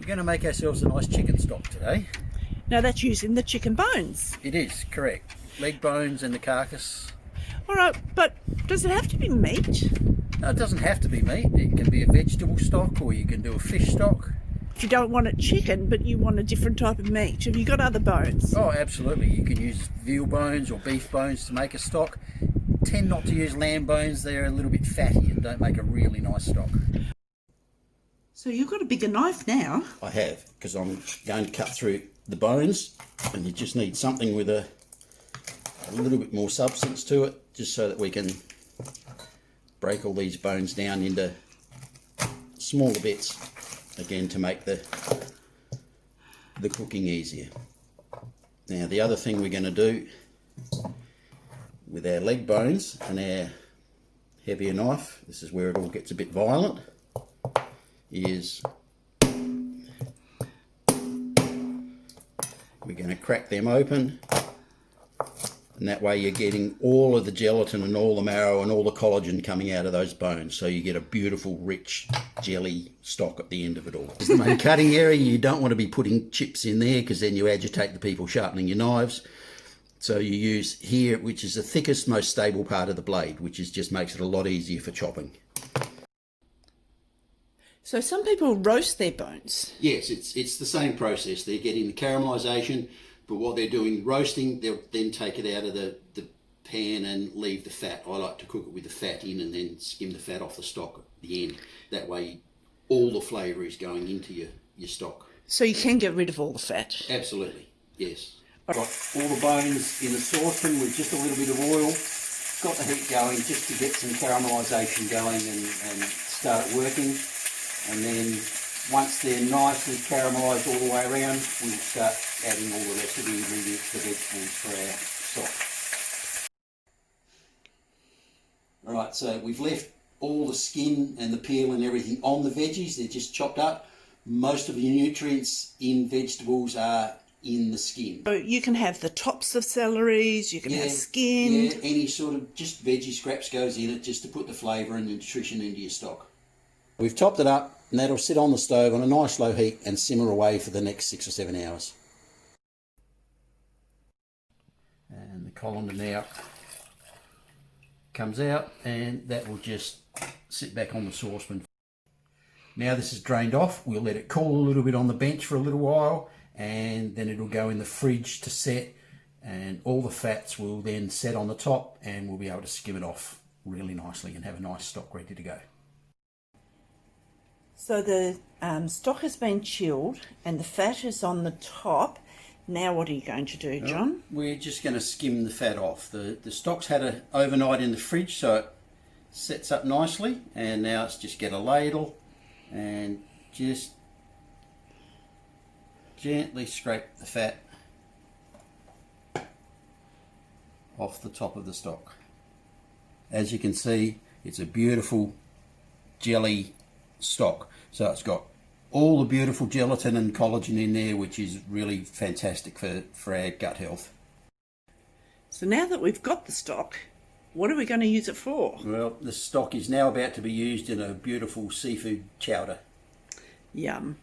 We're going to make ourselves a nice chicken stock today. Now that's using the chicken bones. It is, correct. Leg bones and the carcass. Alright, but does it have to be meat? No, it doesn't have to be meat. It can be a vegetable stock, or you can do a fish stock. If you don't want it chicken, but you want a different type of meat, have you got other bones? Oh, absolutely. You can use veal bones or beef bones to make a stock. Tend not to use lamb bones. They're a little bit fatty and don't make a really nice stock. So you've got a bigger knife now. I have, because I'm going to cut through the bones, and you just need something with a little bit more substance to it, just so that we can break all these bones down into smaller bits, again to make the cooking easier. Now the other thing we're going to do with our leg bones and our heavier knife, this is where it all gets a bit violent, is we're going to crack them open, and that way you're getting all of the gelatin and all the marrow and all the collagen coming out of those bones, so you get a beautiful rich jelly stock at the end of it all. It's the main cutting area. You don't want to be putting chips in there, because then you agitate the people sharpening your knives. So you use here, which is the thickest, most stable part of the blade, which just makes it a lot easier for chopping. So some people roast their bones. Yes, it's the same process. They're getting the caramelisation, but what they're doing, roasting, they'll then take it out of the pan and leave the fat. I like to cook it with the fat in and then skim the fat off the stock at the end. That way all the flavour is going into your stock. So you can get rid of all the fat. Absolutely, yes. Got all the bones in a saucepan with just a little bit of oil. Got the heat going just to get some caramelisation going and start working. And then once they're nicely caramelised all the way around, we'll start adding all the rest of the ingredients, the vegetables for our stock. Alright, so we've left all the skin and the peel and everything on the veggies. They're just chopped up. Most of the nutrients in vegetables are in the skin. So you can have the tops of celeries, you can have skin. Yeah, any sort of just veggie scraps goes in it just to put the flavour and the nutrition into your stock. We've topped it up, and that'll sit on the stove on a nice low heat and simmer away for the next 6 or 7 hours. And the colander now comes out, and that will just sit back on the saucepan. Now this is drained off. We'll let it cool a little bit on the bench for a little while, and then it'll go in the fridge to set, and all the fats will then set on the top, and we'll be able to skim it off really nicely and have a nice stock ready to go. So the stock has been chilled and the fat is on the top. Now what are you going to do, John? We're just going to skim the fat off. The stock's had an overnight in the fridge, so it sets up nicely, and now it's just get a ladle and just gently scrape the fat off the top of the stock. As you can see, it's a beautiful jelly stock. So it's got all the beautiful gelatin and collagen in there, which is really fantastic for our gut health. So now that we've got the stock, what are we going to use it for? Well, the stock is now about to be used in a beautiful seafood chowder. Yum.